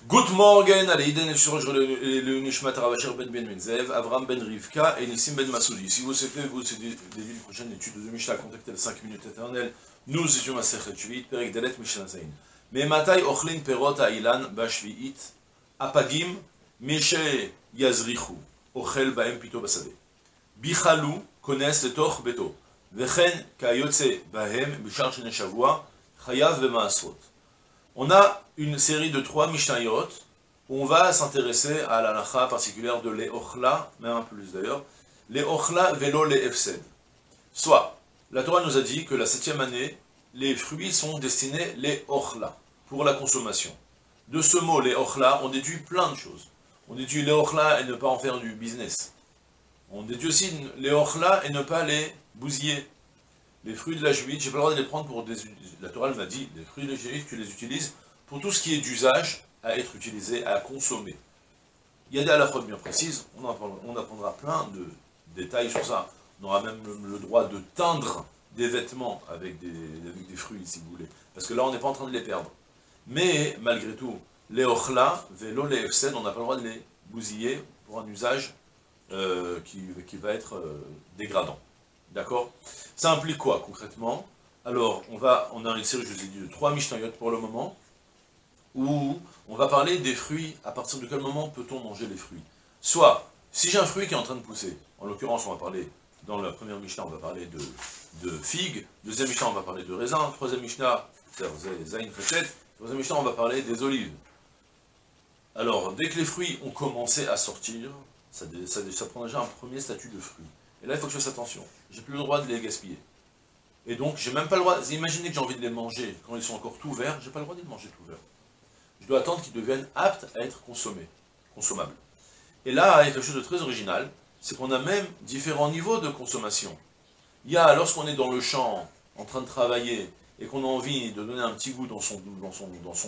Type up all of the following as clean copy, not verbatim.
Good morning, allez, Iden le Nishmat Ravasher ben Ben Menzev, Avram ben Rivka et Nissim ben Masoudi. Si vous souhaitez, vous début une prochaine étude de Mishnah, contactez les 5 minutes éternelles. Nous étions à Sechet Shvi'it, Perek Dalet Mishnah Zayin. Mais Matai Ochlin Perot Ailan Bashvi'it, Apagim, Mishe Yazrichu, Ochel Baem Pito Basade. Bichalu, connaissent le Toch Beto. Vechen Kayotse Bahem, Bishar Sheneshavua, Chayav Bemaasrot. On a une série de 3 Mishnayot où on va s'intéresser à la lacha particulière de l'Eochla, même un peu plus d'ailleurs, l'Eochla velo l'Efsed. Soit, la Torah nous a dit que la 7e année, les fruits sont destinés l'Eochla, pour la consommation. De ce mot, l'Eochla, on déduit plein de choses. On déduit l'Eochla et ne pas en faire du business. On déduit aussi l'Eochla et ne pas les bousiller. Les fruits de la juif, j'ai pas le droit de les prendre pour des... La Torah m'a dit, les fruits de la juif, tu les utilises pour tout ce qui est d'usage à être utilisé, à consommer. Il y a des halachot bien précises, on apprendra plein de détails sur ça. On aura même le droit de teindre des vêtements avec des fruits, si vous voulez. Parce que là, on n'est pas en train de les perdre. Mais, malgré tout, les ochla, vélo, les efsed, on n'a pas le droit de les bousiller pour un usage qui va être dégradant. D'accord? Ça implique quoi, concrètement? Alors, on a une série, je vous ai dit, de 3 Mishnayot pour le moment, où on va parler des fruits. À partir de quel moment peut-on manger les fruits? Soit, si j'ai un fruit qui est en train de pousser, en l'occurrence, on va parler, dans la première Mishnah, on va parler de figues, deuxième Mishnah, on va parler de raisin, troisième Mishnah, Zayin Fechet, troisième Mishnah, on va parler des olives. Alors, dès que les fruits ont commencé à sortir, ça prend déjà un premier statut de fruit. Et là, il faut que je fasse attention. J'ai plus le droit de les gaspiller. Et donc, j'ai même pas le droit... Imaginez que j'ai envie de les manger quand ils sont encore tout verts, j'ai pas le droit de les manger tout verts. Je dois attendre qu'ils deviennent aptes à être consommables. Et là, il y a quelque chose de très original, c'est qu'on a même différents niveaux de consommation. Il y a, lorsqu'on est dans le champ, en train de travailler, et qu'on a envie de donner un petit goût dans son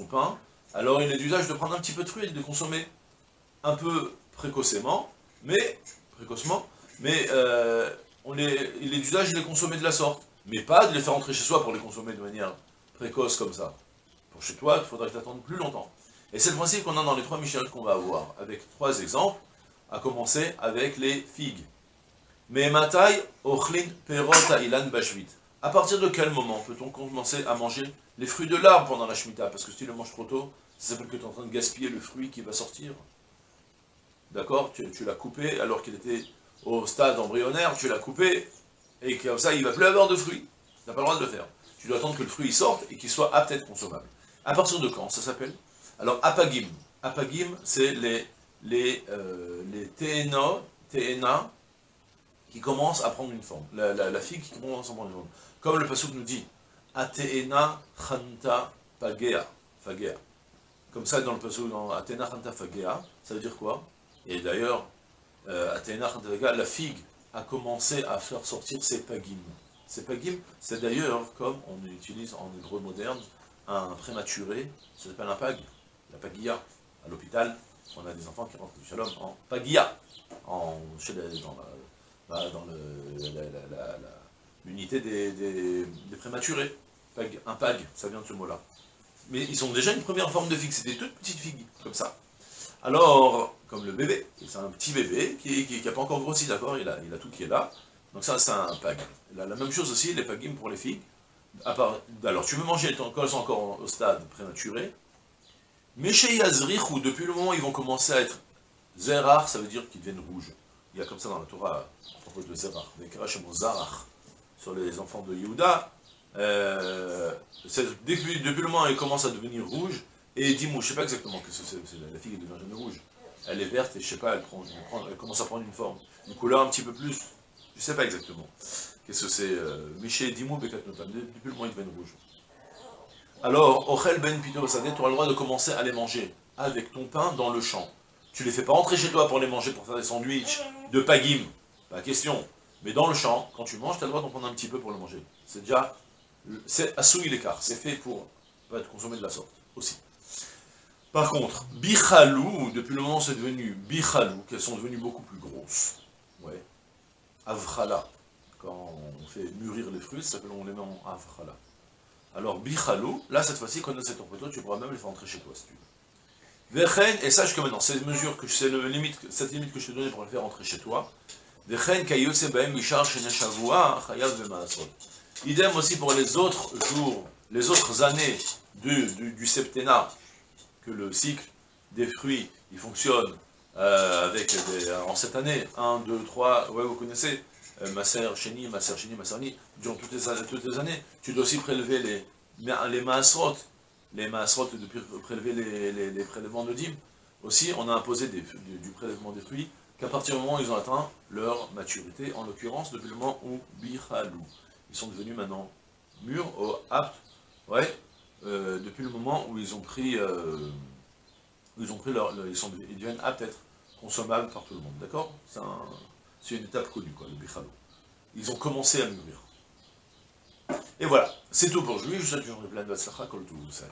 pain, alors il est d'usage de prendre un petit peu de fruits et de les consommer un peu précocement, mais il est d'usage de les consommer de la sorte, mais pas de les faire entrer chez soi pour les consommer de manière précoce comme ça. Pour chez toi, il faudra t'attendre plus longtemps. Et c'est le principe qu'on a dans les 3 Mishnayot qu'on va avoir, avec 3 exemples, à commencer avec les figues. Mais matai ochlin perot ilan bashvit. À partir de quel moment peut-on commencer à manger les fruits de l'arbre pendant la Shemitah? Parce que si tu le manges trop tôt, ça s'appelle que tu es en train de gaspiller le fruit qui va sortir. D'accord? Tu l'as coupé alors qu'il était au stade embryonnaire, tu l'as coupé, et comme ça, il ne va plus avoir de fruits. Tu n'as pas le droit de le faire. Tu dois attendre que le fruit sorte et qu'il soit apte à être consommable. À partir de quand ça s'appelle? Alors, apagim. Apagim, c'est les TNA qui commencent à prendre une forme. La figue qui commence à prendre une forme. Comme le pasuk nous dit, Atena chanta fagea. Comme ça, dans le pasuk, dans Atena chanta fagea, ça veut dire quoi? Et d'ailleurs, Atena chanta fagea, la figue a commencé à faire sortir ses pagim. Ces pagim, c'est d'ailleurs, comme on utilise en hébreu moderne, un prématuré, ça s'appelle un pag, la pagia. À l'hôpital, on a des enfants qui rentrent du shalom en pagia, dans l'unité des prématurés. Un pag, ça vient de ce mot-là. Mais ils ont déjà une première forme de figue, c'est des toutes petites figues, comme ça. Alors, comme le bébé, c'est un petit bébé qui n'a pas encore grossi, d'accord, il a tout qui est là. Donc ça, c'est un pag. La même chose aussi, les pagim pour les figues. Alors, tu veux manger quand ils sont encore au stade prématuré, mais chez Yazrichou, depuis le moment où ils vont commencer à être zerach, ça veut dire qu'ils deviennent rouges. Il y a comme ça dans la Torah, à propos de zerach, les karachem zarach, sur les enfants de Yehuda, depuis le moment où ils commencent à devenir rouges, et dis-moi, je ne sais pas exactement que c'est, la figue devient jamais rouge, elle est verte et je ne sais pas, elle commence à prendre une forme, une couleur un petit peu plus, je ne sais pas exactement. Qu'est-ce que c'est? Miché, Dimou, Bekat Notam. Depuis le moment ils deviennent rouges. Alors, Ochel Ben Pito Basade, tu auras le droit de commencer à les manger avec ton pain dans le champ. Tu les fais pas rentrer chez toi pour les manger, pour faire des sandwichs de pagim. Pas question. Mais dans le champ, quand tu manges, tu as le droit d'en prendre un petit peu pour le manger. C'est déjà. C'est assouille l'écart. C'est fait pour être consommé de la sorte aussi. Par contre, Bichalou, depuis le moment où c'est devenu Bichalou, qu'elles sont devenues beaucoup plus grosses. Ouais. Avchala. Quand on fait mûrir les fruits, ça s'appelle, on les met en avchala. Alors, bichalou, là, cette fois-ci, connais cette orpeto, tu pourras même les faire entrer chez toi, si tu veux. Vechen, et sache que maintenant, cette mesure, c'est cette limite que je te donnais pour le faire rentrer chez toi, Vechen kayotse baem mishar shene shavua chayav v'maasot. Idem aussi pour les autres jours, les autres années du septennat, que le cycle des fruits, il fonctionne en cette année, 1, 2, 3, ouais, vous connaissez, Maser Sheni, Maserni, durant toutes les années, tu dois aussi prélever les Maasrot, depuis prélever les prélèvements de dîmes. Aussi, on a imposé du prélèvement des fruits qu'à partir du moment où ils ont atteint leur maturité, en l'occurrence depuis le moment où Bichalou. Ils sont devenus maintenant mûrs, aptes, ouais, depuis le moment où ils ont pris, ils deviennent aptes à être consommables par tout le monde, d'accord? C'est une étape connue, quoi, le Bichalou. Ils ont commencé à mûrir. Et voilà, c'est tout pour aujourd'hui, je vous souhaite une journée pleine de Hatzlacha, Kol Tov, Salah.